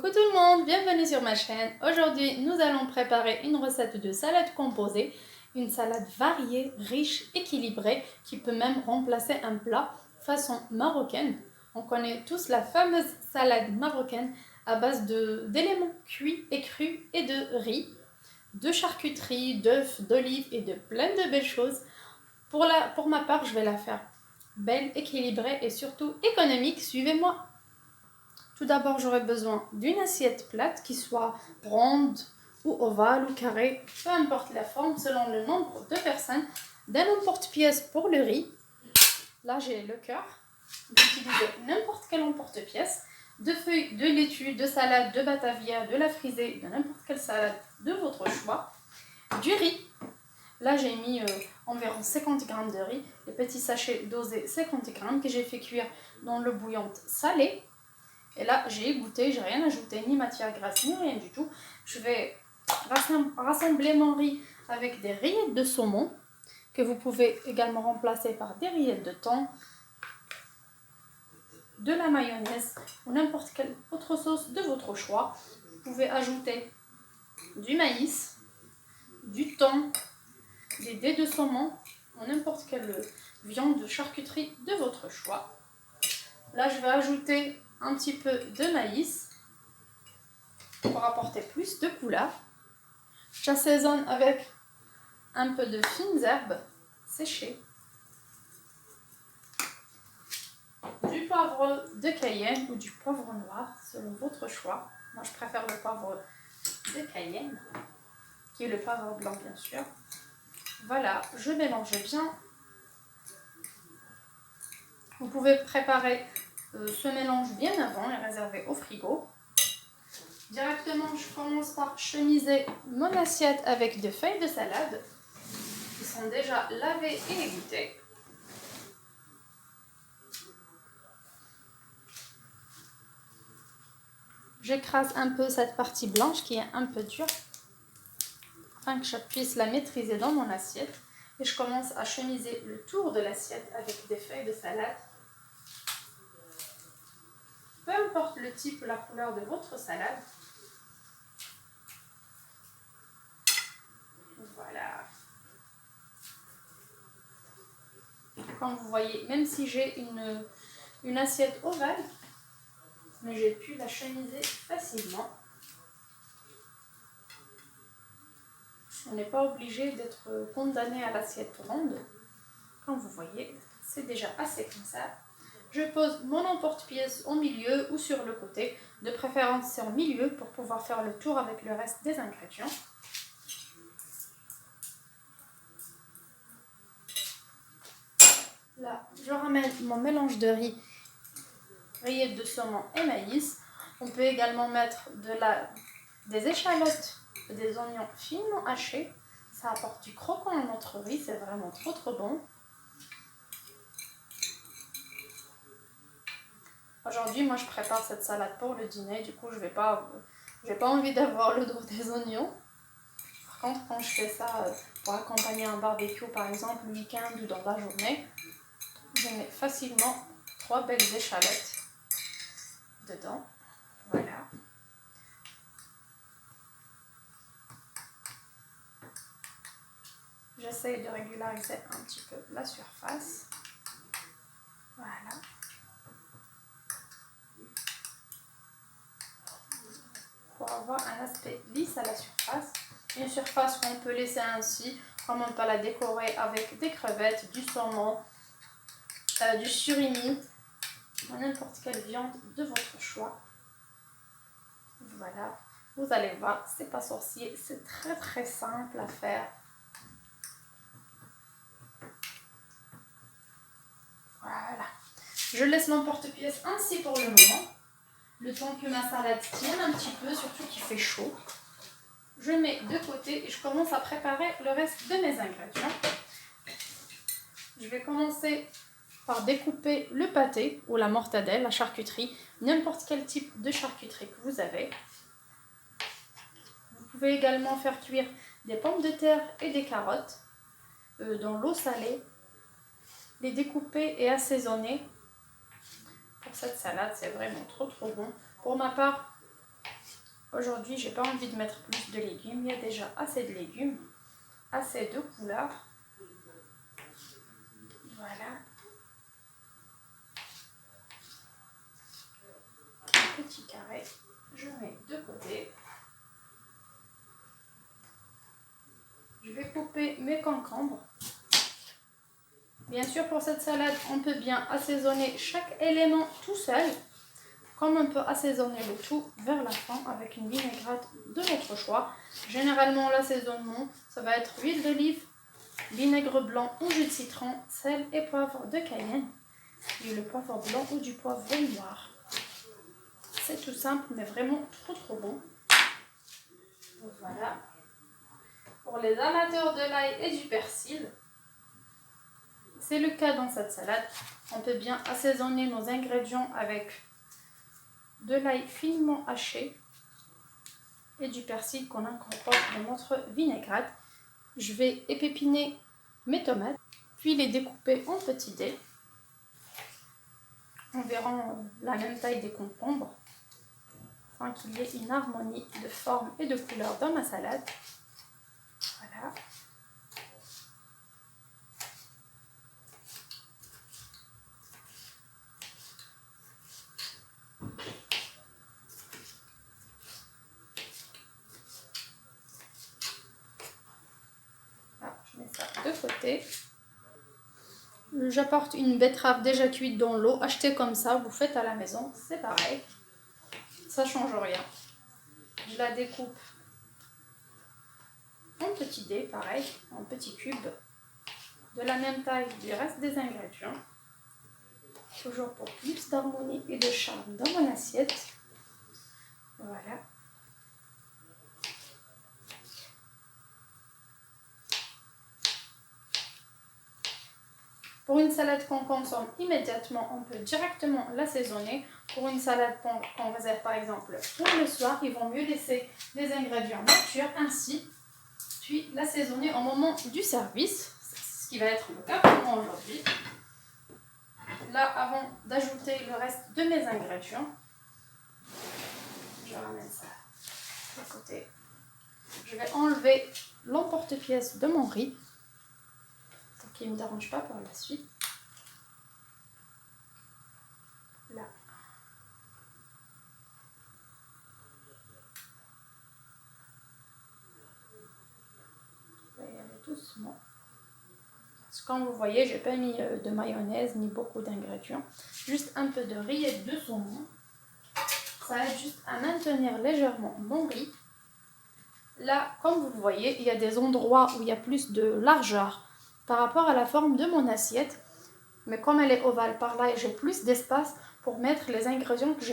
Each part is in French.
Coucou tout le monde, bienvenue sur ma chaîne. Aujourd'hui, nous allons préparer une recette de salade composée, une salade variée, riche, équilibrée, qui peut même remplacer un plat façon marocaine. On connaît tous la fameuse salade marocaine à base d'éléments cuits et crus et de riz, de charcuterie, d'œufs, d'olives et de plein de belles choses. Pour ma part, je vais la faire belle, équilibrée et surtout économique. Suivez-moi. Tout d'abord, j'aurai besoin d'une assiette plate qui soit ronde ou ovale ou carrée, peu importe la forme selon le nombre de personnes, d'un emporte-pièce pour le riz. Là, j'ai le cœur. Vous utilisez n'importe quel emporte-pièce, de feuilles de laitue, de salade, de batavia, de la frisée, de n'importe quelle salade de votre choix. Du riz. Là, j'ai mis environ 50 g de riz, les petits sachets dosés 50 g que j'ai fait cuire dans l'eau bouillante salée. Et là, j'ai égoutter, j'ai rien ajouté, ni matière grasse, ni rien du tout. Je vais rassembler mon riz avec des rillettes de saumon, que vous pouvez également remplacer par des rillettes de thon, de la mayonnaise ou n'importe quelle autre sauce de votre choix. Vous pouvez ajouter du maïs, du thon, des dés de saumon ou n'importe quelle viande de charcuterie de votre choix. Là, je vais ajouter un petit peu de maïs pour apporter plus de couleur. J'assaisonne avec un peu de fines herbes séchées, du poivre de Cayenne ou du poivre noir selon votre choix. Moi, je préfère le poivre de Cayenne, qui est le poivre blanc bien sûr. Voilà, je mélange bien. Vous pouvez préparer ce mélange bien avant et réserver au frigo. Directement, je commence par chemiser mon assiette avec des feuilles de salade qui sont déjà lavées et égouttées. J'écrase un peu cette partie blanche qui est un peu dure afin que je puisse la maîtriser dans mon assiette. Et je commence à chemiser le tour de l'assiette avec des feuilles de salade. Peu importe le type ou la couleur de votre salade. Voilà. Comme vous voyez, même si j'ai une assiette ovale, mais j'ai pu la chemiser facilement. On n'est pas obligé d'être condamné à l'assiette ronde. Comme vous voyez, c'est déjà assez comme ça. Je pose mon emporte-pièce au milieu ou sur le côté, de préférence sur le milieu pour pouvoir faire le tour avec le reste des ingrédients. Là, je ramène mon mélange de riz, rillettes de saumon et maïs. On peut également mettre des échalotes et des oignons finement hachés. Ça apporte du croquant à notre riz, c'est vraiment trop bon. Aujourd'hui, moi je prépare cette salade pour le dîner, du coup j'ai pas envie d'avoir le dos des oignons. Par contre, quand je fais ça pour accompagner un barbecue par exemple le week-end ou dans la journée, je mets facilement 3 belles échalotes dedans. Voilà. J'essaye de régulariser un petit peu la surface. Voilà. Pour avoir un aspect lisse à la surface. Une surface qu'on peut laisser ainsi, comme on peut la décorer avec des crevettes, du saumon, du surimi, ou n'importe quelle viande de votre choix. Voilà, vous allez voir, c'est pas sorcier, c'est très simple à faire. Voilà, je laisse mon porte-pièce ainsi pour le moment. Le temps que ma salade tienne un petit peu, surtout qu'il fait chaud. Je mets de côté et je commence à préparer le reste de mes ingrédients. Je vais commencer par découper le pâté ou la mortadelle, la charcuterie, n'importe quel type de charcuterie que vous avez. Vous pouvez également faire cuire des pommes de terre et des carottes dans l'eau salée, les découper et assaisonner. Pour cette salade, c'est vraiment trop bon. Pour ma part, Aujourd'hui, j'ai pas envie de mettre plus de légumes. Il y a déjà assez de légumes, assez de couleurs. Voilà. Un petit carré. Je mets de côté. Je vais couper mes concombres. Bien sûr, pour cette salade, on peut bien assaisonner chaque élément tout seul, comme on peut assaisonner le tout vers la fin avec une vinaigrette de notre choix. Généralement, l'assaisonnement, ça va être huile d'olive, vinaigre blanc ou jus de citron, sel et poivre de Cayenne, et le poivre blanc ou du poivre noir. C'est tout simple, mais vraiment trop bon. Voilà. Pour les amateurs de l'ail et du persil, c'est le cas dans cette salade. On peut bien assaisonner nos ingrédients avec de l'ail finement haché et du persil qu'on incorpore dans notre vinaigrette. Je vais épépiner mes tomates, puis les découper en petits dés, environ la même taille des concombres, afin qu'il y ait une harmonie de forme et de couleur dans ma salade. Voilà. Je mets ça de côté. J'apporte une betterave déjà cuite dans l'eau, achetée comme ça, vous faites à la maison, c'est pareil, ça change rien. Je la découpe en petits dés, pareil, en petits cubes, de la même taille du reste des ingrédients, toujours pour plus d'harmonie et de charme dans mon assiette. Voilà. Pour une salade qu'on consomme immédiatement, on peut directement l'assaisonner. Pour une salade qu'on réserve par exemple pour le soir, il vaut mieux laisser les ingrédients matures ainsi, puis l'assaisonner au moment du service. C'est ce qui va être le cas pour moi aujourd'hui. Là, avant d'ajouter le reste de mes ingrédients, je ramène ça de côté. Je vais enlever l'emporte-pièce de mon riz, pour qu'il ne me dérange pas par la suite. Là. Je vais y aller doucement. Parce que comme vous voyez, j'ai pas mis de mayonnaise ni beaucoup d'ingrédients. Juste un peu de riz et de saumon. Ça aide juste à maintenir légèrement mon riz. Là, comme vous le voyez, il y a des endroits où il y a plus de largeur par rapport à la forme de mon assiette. Mais comme elle est ovale par là, j'ai plus d'espace pour mettre les ingrédients que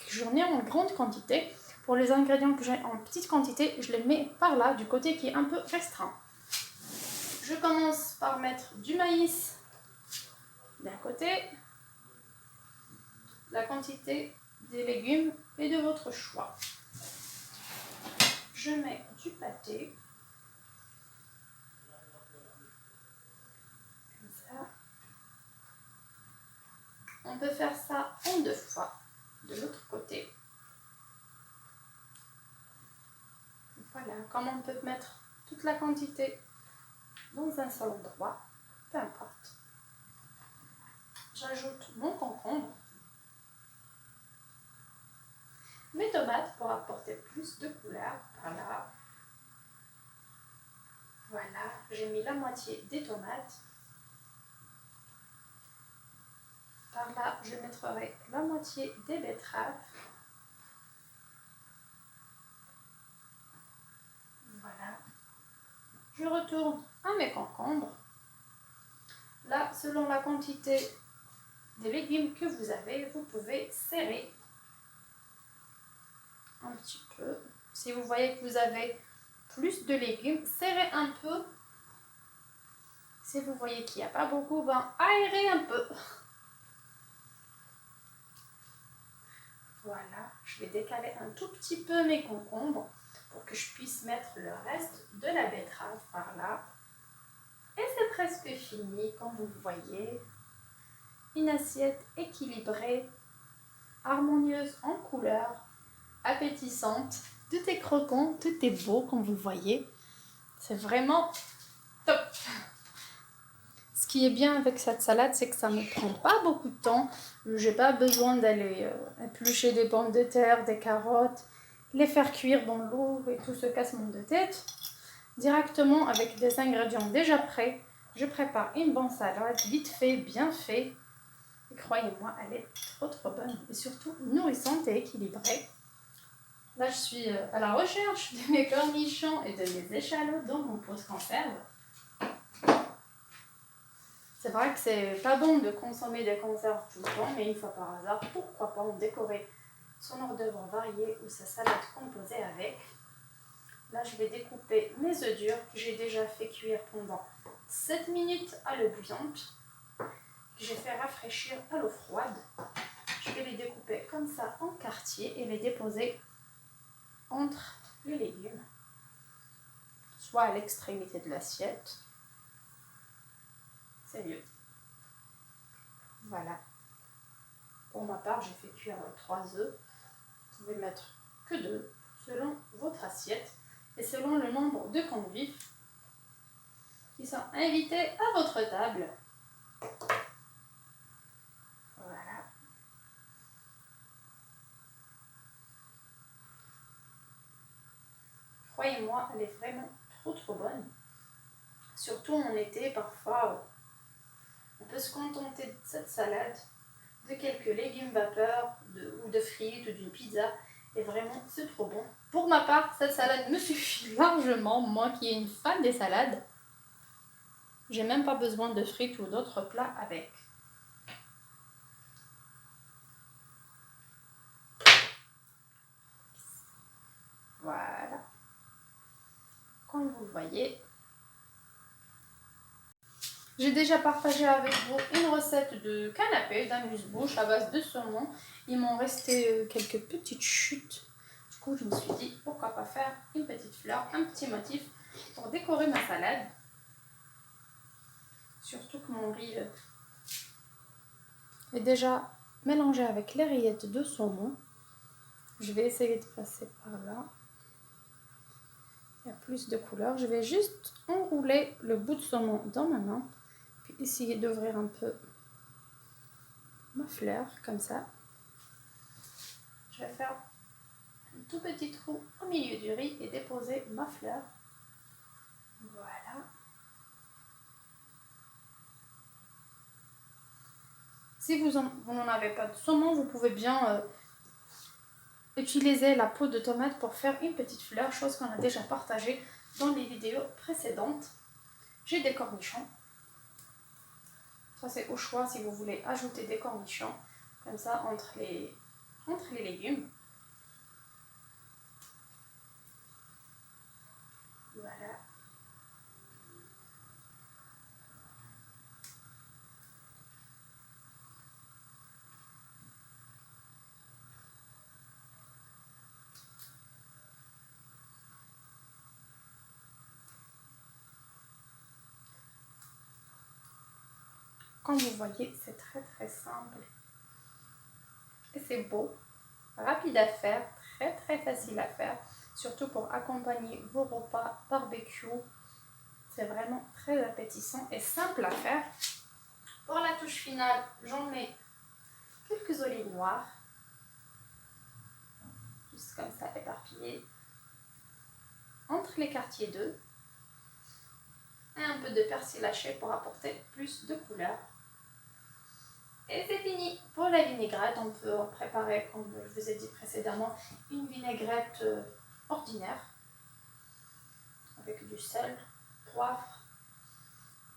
j'en ai en grande quantité. Pour les ingrédients que j'ai en petite quantité, je les mets par là, du côté qui est un peu restreint. Je commence par mettre du maïs d'un côté, la quantité des légumes et de votre choix. Je mets du pâté, comme ça. On peut faire ça en 2 fois, de l'autre côté. Voilà, comme on peut mettre toute la quantité dans un seul endroit, peu importe. J'ajoute mon concombre, mes tomates pour apporter plus de couleur, voilà. Voilà, j'ai mis la moitié des tomates. Par là, je mettrai la moitié des betteraves. Voilà. Je retourne à mes concombres. Là, selon la quantité des légumes que vous avez, vous pouvez serrer un petit peu. Si vous voyez que vous avez plus de légumes, serrez un peu. Si vous voyez qu'il n'y a pas beaucoup, ben aérez un peu. Voilà, je vais décaler un tout petit peu mes concombres pour que je puisse mettre le reste de la betterave par là. Et c'est presque fini, comme vous le voyez. Une assiette équilibrée, harmonieuse en couleurs, appétissante. Tout est croquant, tout est beau comme vous le voyez. C'est vraiment top. Ce qui est bien avec cette salade, c'est que ça ne me prend pas beaucoup de temps. J'ai pas besoin d'aller éplucher des pommes de terre, des carottes, les faire cuire dans l'eau et tout ce casse-monde de tête. Directement avec des ingrédients déjà prêts, je prépare une bonne salade, vite fait, bien fait. Et croyez-moi, elle est trop bonne et surtout nourrissante et équilibrée. Là, je suis à la recherche de mes cornichons et de mes échalotes dans mon pot de conserve. C'est vrai que c'est pas bon de consommer des conserves tout le temps, mais une fois par hasard, pourquoi pas en décorer son hors-d'œuvre varié ou sa salade composée avec. Là, je vais découper mes œufs durs que j'ai déjà fait cuire pendant 7 minutes à l'eau bouillante, que j'ai fait rafraîchir à l'eau froide. Je vais les découper comme ça en quartiers et les déposer entre les légumes, soit à l'extrémité de l'assiette. C'est mieux. Voilà. Pour ma part, j'ai fait cuire 3 œufs. Vous pouvez mettre que 2 selon votre assiette et selon le nombre de convives qui sont invités à votre table. Voilà. Croyez-moi, elle est vraiment trop bonne. Surtout en été, parfois, on peut se contenter de cette salade, de quelques légumes vapeur, ou de frites, ou d'une pizza. Et vraiment, c'est trop bon. Pour ma part, cette salade me suffit largement, moi qui est une fan des salades. J'ai même pas besoin de frites ou d'autres plats avec. Voilà. Comme vous le voyez, j'ai déjà partagé avec vous une recette de canapé d'amuse-bouche à base de saumon. Il m'en restait quelques petites chutes. Du coup, je me suis dit, pourquoi pas faire une petite fleur, un petit motif pour décorer ma salade. Surtout que mon riz est déjà mélangé avec les rillettes de saumon. Je vais essayer de passer par là. Il y a plus de couleurs. Je vais juste enrouler le bout de saumon dans ma main. Puis essayer d'ouvrir un peu ma fleur, comme ça. Je vais faire un tout petit trou au milieu du riz et déposer ma fleur. Voilà. Si vous n'en avez pas de saumon, vous pouvez bien utiliser la peau de tomate pour faire une petite fleur, chose qu'on a déjà partagée dans les vidéos précédentes. J'ai des cornichons. Ça, c'est au choix si vous voulez ajouter des cornichons, comme ça, entre les légumes. Voilà. Comme vous voyez, c'est très simple. Et c'est beau, rapide à faire, très facile à faire. Surtout pour accompagner vos repas barbecue. C'est vraiment très appétissant et simple à faire. Pour la touche finale, j'en mets quelques olives noires. Juste comme ça, éparpillées. Entre les quartiers d'œufs. Et un peu de persil haché pour apporter plus de couleur. Et c'est fini. Pour la vinaigrette, on peut en préparer, comme je vous ai dit précédemment, une vinaigrette ordinaire. Avec du sel, poivre,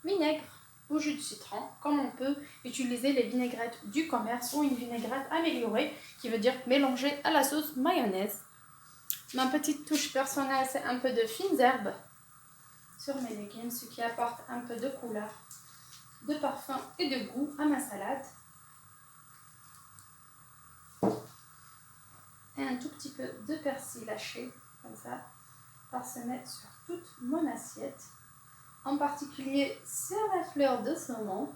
vinaigre ou jus de citron, comme on peut utiliser les vinaigrettes du commerce ou une vinaigrette améliorée, qui veut dire mélangée à la sauce mayonnaise. Ma petite touche personnelle, c'est un peu de fines herbes sur mes légumes, ce qui apporte un peu de couleur, de parfum et de goût à ma salade. Et un tout petit peu de persil haché, comme ça, parsemé sur toute mon assiette. En particulier sur la fleur de saumon.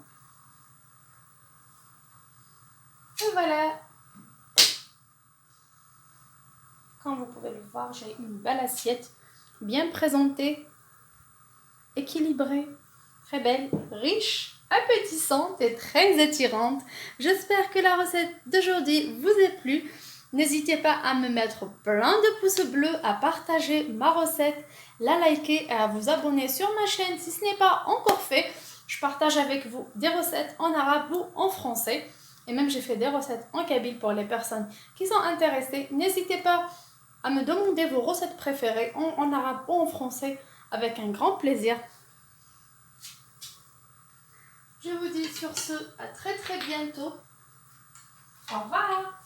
Et voilà. Comme vous pouvez le voir, voir, j'ai une belle assiette, bien présentée, équilibrée, très belle, riche, appétissante et très attirante. J'espère que la recette d'aujourd'hui vous a plu. N'hésitez pas à me mettre plein de pouces bleus, à partager ma recette, la liker et à vous abonner sur ma chaîne si ce n'est pas encore fait. Je partage avec vous des recettes en arabe ou en français. Et même j'ai fait des recettes en kabyle pour les personnes qui sont intéressées. N'hésitez pas à me demander vos recettes préférées en arabe ou en français avec un grand plaisir. Je vous dis sur ce à très bientôt. Au revoir.